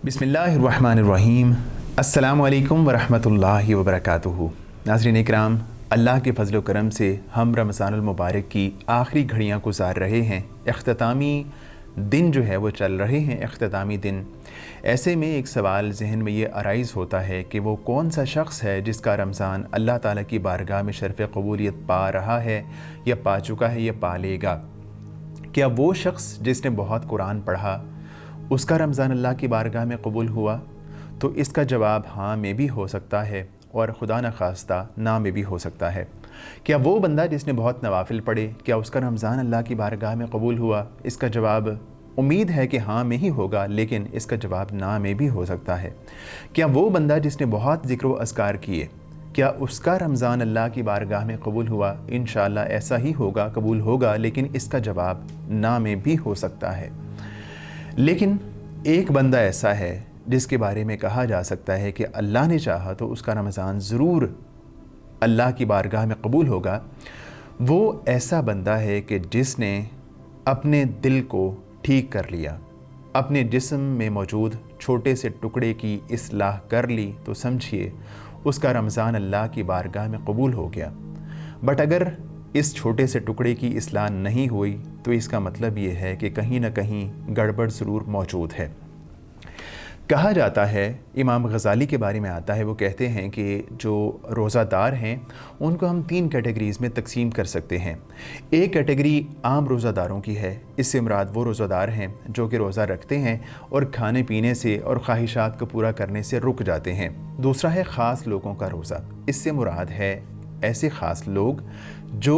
बिस्मिल्लाहिर्रहमानिर्रहीम। अस्सलामु अलैकुम वरहमतुल्लाहि वबरकातुहू। नाज़रीन इकराम, अल्लाह के फज़ल व करम से हम रमज़ानुल मुबारक की आखिरी घड़ियाँ गुजार रहे हैं। इख्तितामी दिन जो है वो चल रहे हैं, इख्तितामी दिन। ऐसे में एक सवाल जहन में ये अराइज़ होता है कि वो कौन सा शख्स है जिसका रमज़ान अल्लाह ताला की बारगाह में शर्फ़ क़बूलियत पा रहा है या पा चुका है या पा लेगा। क्या वो शख्स जिसने बहुत कुरान पढ़ा उसका रमज़ान अल्लाह की बारगाह में कबूल हुआ? तो इसका जवाब हाँ में भी हो सकता है और खुदा न खास्ता ना में भी हो सकता है। क्या वो बंदा जिसने बहुत नवाफिल पढ़े, क्या उसका रमज़ान अल्लाह की बारगाह में कबूल हुआ? इसका जवाब उम्मीद है कि हाँ में ही होगा, लेकिन इसका जवाब ना में भी हो सकता है। क्या वो बंदा जिसने बहुत ज़िक्र व अज़कार किए, क्या उसका रमज़ान अल्लाह की बारगाह में कबूल हुआ? इंशाअल्लाह ऐसा ही होगा, कबूल होगा, लेकिन इसका जवाब ना में भी हो सकता है। लेकिन एक बंदा ऐसा है जिसके बारे में कहा जा सकता है कि अल्लाह ने चाहा तो उसका रमज़ान ज़रूर अल्लाह की बारगाह में कबूल होगा। वो ऐसा बंदा है कि जिसने अपने दिल को ठीक कर लिया, अपने जिस्म में मौजूद छोटे से टुकड़े की इस्लाह कर ली, तो समझिए उसका रमज़ान अल्लाह की बारगाह में कबूल हो गया। बट अगर इस छोटे से टुकड़े की इस्लाह नहीं हुई तो इसका मतलब ये है कि कहीं ना कहीं गड़बड़ ज़रूर मौजूद है। कहा जाता है, इमाम गज़ाली के बारे में आता है, वो कहते हैं कि जो रोज़ादार हैं उनको हम 3 कैटेगरीज़ में तकसीम कर सकते हैं। एक कैटेगरी आम रोज़ादारों की है। इससे मुराद वो रोज़ादार हैं जो कि रोज़ा रखते हैं और खाने पीने से और ख्वाहिशात को पूरा करने से रुक जाते हैं। दूसरा है ख़ास लोगों का रोज़ा। इससे मुराद है ऐसे ख़ास लोग जो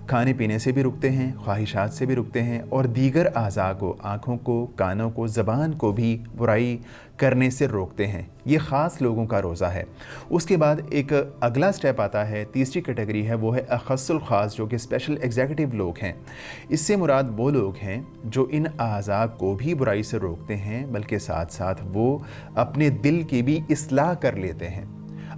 खाने पीने से भी रुकते हैं, ख्वाहिशात से भी रुकते हैं और दीगर आज़ा को, आँखों को, कानों को, ज़बान को भी बुराई करने से रोकते हैं। ये ख़ास लोगों का रोज़ा है। उसके बाद एक अगला स्टेप आता है, तीसरी कैटेगरी है, वो है अख़स्सुल ख़ास, जो कि स्पेशल एग्जीक्यूटिव लोग हैं। इससे मुराद वो लोग हैं जो इन आज़ा को भी बुराई से रोकते हैं, बल्कि साथ साथ वो अपने दिल की भी इस्लाह कर लेते हैं,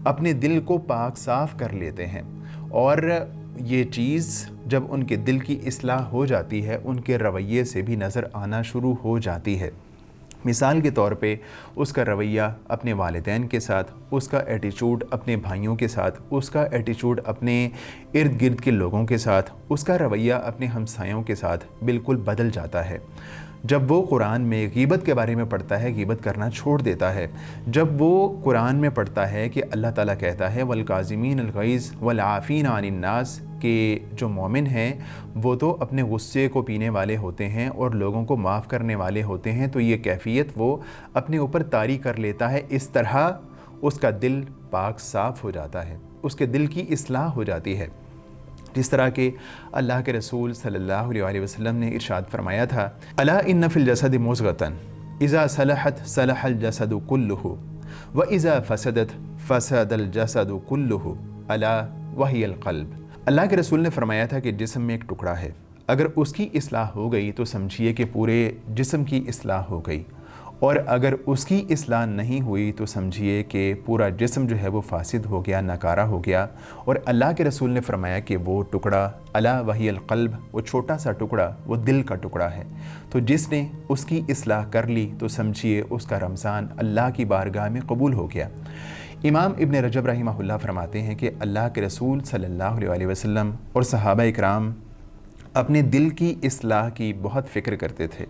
अपने दिल को पाक साफ़ कर लेते हैं। और ये चीज़ जब उनके दिल की इस्लाह हो जाती है, उनके रवैये से भी नज़र आना शुरू हो जाती है। मिसाल के तौर पे उसका रवैया अपने वालिदैन के साथ, उसका एटीट्यूड अपने भाइयों के साथ, उसका एटीट्यूड अपने इर्द गिर्द के लोगों के साथ, उसका रवैया अपने हमसायों के साथ बिल्कुल बदल जाता है। जब वो कुरान में गीबत के बारे में पढ़ता है, गीबत करना छोड़ देता है। जब वो कुरान में पढ़ता है कि अल्लाह ताला कहता है वल काज़िमीन अल गैज़ वल आफ़ीन अनिन नास, कि जो मोमिन हैं वो तो अपने गुस्से को पीने वाले होते हैं और लोगों को माफ़ करने वाले होते हैं, तो ये कैफ़ियत वो अपने ऊपर तारी कर लेता है। इस तरह उसका दिल पाक साफ़ हो जाता है, उसके दिल की इस्लाह हो जाती है। जिस तरह के अल्लाह के रसूल सल्लल्लाहु अलैहि वसल्लम ने इरशाद फरमाया था, अला इन्न फिल जसद मुज़गतन इज़ा सलहत सलहल जसदु कुल्लुहु व इज़ा फसदत फसदल जसदु कुल्लुहु अला वहियल क़ल्ब। अल्लाह के रसूल ने फरमाया था कि जिस्म में एक टुकड़ा है, अगर उसकी इस्लाह हो गई तो समझिए कि पूरे जिस्म की इस्लाह हो गई, और अगर उसकी इस्लाह नहीं हुई तो समझिए कि पूरा जिस्म जो है वो फासिद हो गया, नकारा हो गया। और अल्लाह के रसूल ने फरमाया कि वो टुकड़ा अला वहियल क़ल्ब, वो छोटा सा टुकड़ा वो दिल का टुकड़ा है। तो जिसने उसकी इस्लाह कर ली तो समझिए उसका रमज़ान अल्लाह की बारगाह में कबूल हो गया। इमाम इब्न रजब रहिमहुल्लाह फरमाते हैं कि अल्लाह के रसूल सल्लल्लाहु अलैहि वसल्लम और सहाबा इकराम अपने दिल की इस्लाह की बहुत फ़िक्र करते थे।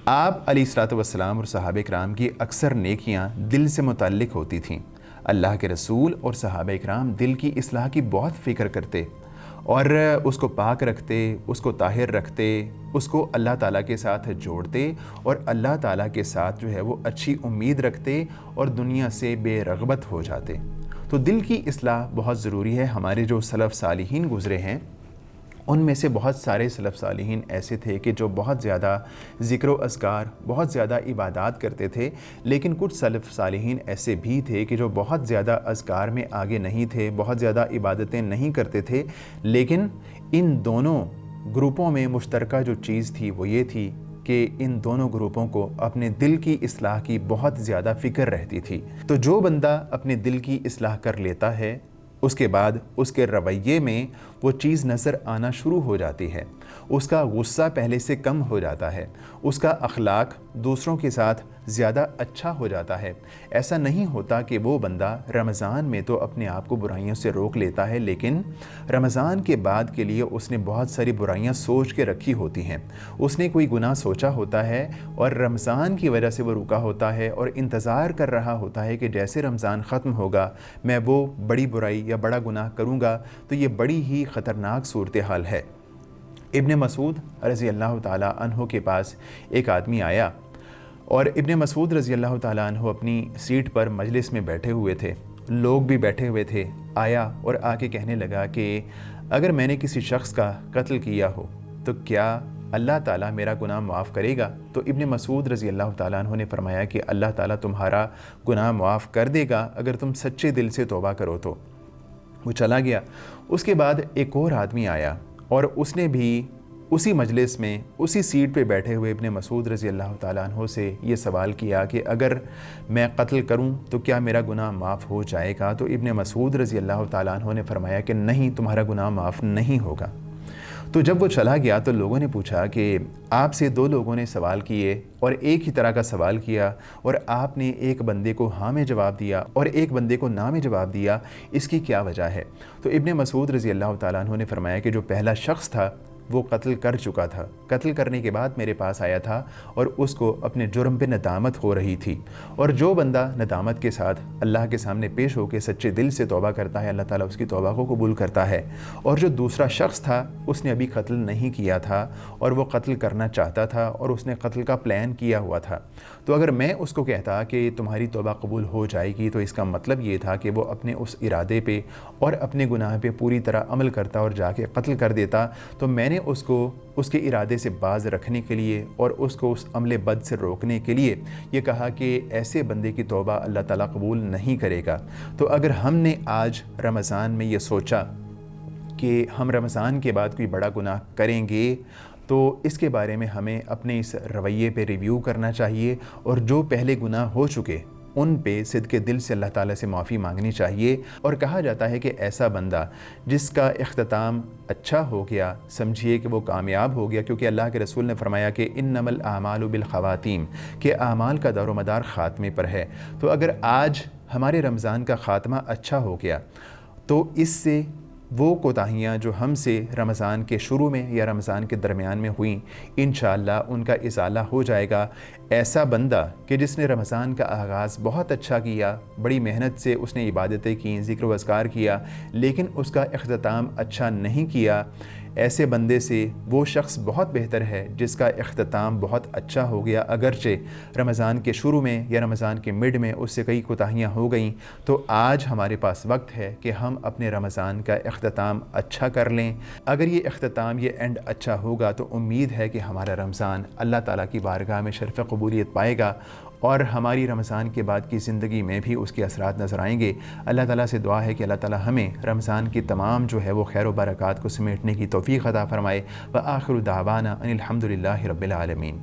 आप अलैहिस्सलातु वस्सलाम और सहाबा इकराम की अक्सर नेकियां दिल से मुताल्लिक़ होती थीं। अल्लाह के रसूल और सहाबा इकराम दिल की इस्लाह की बहुत फ़िक्र करते और उसको पाक रखते, उसको ताहिर रखते, उसको अल्लाह ताला के साथ जोड़ते और अल्लाह ताला के साथ जो है वो अच्छी उम्मीद रखते और दुनिया से बेरग़बत हो जाते। तो दिल की इस्लाह बहुत ज़रूरी है। हमारे जो सलफ़ सालिहीन गुज़रे हैं उनमें से बहुत सारे सलफ़ सालिहीन ऐसे थे कि जो बहुत ज़्यादा ज़िक्र व अज़कार, बहुत ज़्यादा इबादत करते थे, लेकिन कुछ सलफ़ सालिहीन ऐसे भी थे कि जो बहुत ज़्यादा अज़कार में आगे नहीं थे, बहुत ज़्यादा इबादतें नहीं करते थे। लेकिन इन दोनों ग्रुपों में मुश्तरका जो चीज़ थी वो ये थी कि इन दोनों ग्रुपों को अपने दिल की इस्लाह की बहुत ज़्यादा फ़िक्र रहती थी। तो जो बंदा अपने दिल की इस्लाह कर लेता है उसके बाद उसके रवैये में वो चीज़ नज़र आना शुरू हो जाती है। اس کا غصہ پہلے سے کم ہو جاتا ہے، اس کا اخلاق دوسروں کے ساتھ زیادہ اچھا ہو جاتا ہے۔ ایسا نہیں ہوتا کہ وہ بندہ رمضان میں تو اپنے آپ کو برائیوں سے روک لیتا ہے، لیکن رمضان کے بعد کے لیے اس نے بہت ساری برائیاں سوچ کے رکھی ہوتی ہیں۔ اس نے کوئی گناہ سوچا ہوتا ہے اور رمضان کی وجہ سے وہ رکا ہوتا ہے اور انتظار کر رہا ہوتا ہے کہ جیسے رمضان ختم ہوگا میں وہ بڑی برائی یا بڑا گناہ کروں گا، تو یہ بڑی ہی خطرناک صورتحال ہے۔ ابن مسعود رضی اللہ تعالیٰ عنہ کے پاس ایک آدمی آیا اور ابن مسعود رضی اللہ تعالیٰ عنہ اپنی سیٹ پر مجلس میں بیٹھے ہوئے تھے، لوگ بھی بیٹھے ہوئے تھے۔ آیا اور آ کے کہنے لگا کہ اگر میں نے کسی شخص کا قتل کیا ہو تو کیا اللہ تعالیٰ میرا گناہ معاف کرے گا؟ تو ابن مسعود رضی اللہ تعالیٰ عنہ نے فرمایا کہ اللہ تعالیٰ تمہارا گناہ معاف کر دے گا اگر تم سچے دل سے توبہ کرو تو۔ وہ چلا گیا۔ اس کے بعد ایک اور آدمی آیا اور اس نے بھی اسی مجلس میں اسی سیٹ پہ بیٹھے ہوئے ابن مسعود رضی اللہ تعالیٰ عنہ سے یہ سوال کیا کہ اگر میں قتل کروں تو کیا میرا گناہ معاف ہو جائے گا؟ تو ابن مسعود رضی اللہ تعالیٰ عنہ نے فرمایا کہ نہیں، تمہارا گناہ معاف نہیں ہوگا۔ تو جب وہ چلا گیا تو لوگوں نے پوچھا کہ آپ سے دو لوگوں نے سوال کیے اور ایک ہی طرح کا سوال کیا اور آپ نے ایک بندے کو ہاں میں جواب دیا اور ایک بندے کو نا میں جواب دیا، اس کی کیا وجہ ہے؟ تو ابن مسعود رضی اللہ تعالیٰ عنہ نے فرمایا کہ جو پہلا شخص تھا وہ قتل کر چکا تھا، قتل کرنے کے بعد میرے پاس آیا تھا اور اس کو اپنے جرم پہ ندامت ہو رہی تھی، اور جو بندہ ندامت کے ساتھ اللہ کے سامنے پیش ہو کے سچے دل سے توبہ کرتا ہے اللہ تعالیٰ اس کی توبہ کو قبول کرتا ہے۔ اور جو دوسرا شخص تھا اس نے ابھی قتل نہیں کیا تھا اور وہ قتل کرنا چاہتا تھا اور اس نے قتل کا پلان کیا ہوا تھا، تو اگر میں اس کو کہتا کہ تمہاری توبہ قبول ہو جائے گی تو اس کا مطلب یہ تھا کہ وہ اپنے اس ارادے پہ اور اپنے گناہ پہ پوری طرح عمل کرتا اور جا کے قتل کر دیتا۔ تو میں نے اس کو اس کے ارادے سے باز رکھنے کے لیے اور اس کو اس عمل بد سے روکنے کے لیے یہ کہا کہ ایسے بندے کی توبہ اللہ تعالیٰ قبول نہیں کرے گا۔ تو اگر ہم نے آج رمضان میں یہ سوچا کہ ہم رمضان کے بعد کوئی بڑا گناہ کریں گے تو اس کے بارے میں ہمیں اپنے اس رویے پہ ریویو کرنا چاہیے، اور جو پہلے گناہ ہو چکے ان پہ صدق دل سے اللہ تعالیٰ سے معافی مانگنی چاہیے۔ اور کہا جاتا ہے کہ ایسا بندہ جس کا اختتام اچھا ہو گیا سمجھیے کہ وہ کامیاب ہو گیا، کیونکہ اللہ کے رسول نے فرمایا کہ انما الاعمال بالخواتیم، کہ اعمال کا دار و مدار خاتمے پر ہے۔ تو اگر آج ہمارے رمضان کا خاتمہ اچھا ہو گیا تو اس سے وہ کوتاہیاں جو ہم سے رمضان کے شروع میں یا رمضان کے درمیان میں ہوئیں انشاءاللہ ان کا ازالہ ہو جائے گا۔ ایسا بندہ کہ جس نے رمضان کا آغاز بہت اچھا کیا، بڑی محنت سے اس نے عبادتیں کیں، ذکر و اذکار کیا، لیکن اس کا اختتام اچھا نہیں کیا، ایسے بندے سے وہ شخص بہت بہتر ہے جس کا اختتام بہت اچھا ہو گیا، اگرچہ رمضان کے شروع میں یا رمضان کے مڈ میں اس سے کئی کوتاہیاں ہو گئیں۔ تو آج ہمارے پاس وقت ہے کہ ہم اپنے رمضان کا اختتام اچھا کر لیں۔ اگر یہ اختتام، یہ اینڈ اچھا ہوگا تو امید ہے کہ ہمارا رمضان اللہ تعالیٰ کی بارگاہ میں شرف قبولیت پائے گا اور ہماری رمضان کے بعد کی زندگی میں بھی اس کے اثرات نظر آئیں گے۔ اللہ تعالیٰ سے دعا ہے کہ اللہ تعالیٰ ہمیں رمضان کی تمام جو ہے وہ خیر و برکات کو سمیٹنے کی توفیق عطا فرمائے۔ وآخر دعوانا ان الحمد للہ رب العالمین۔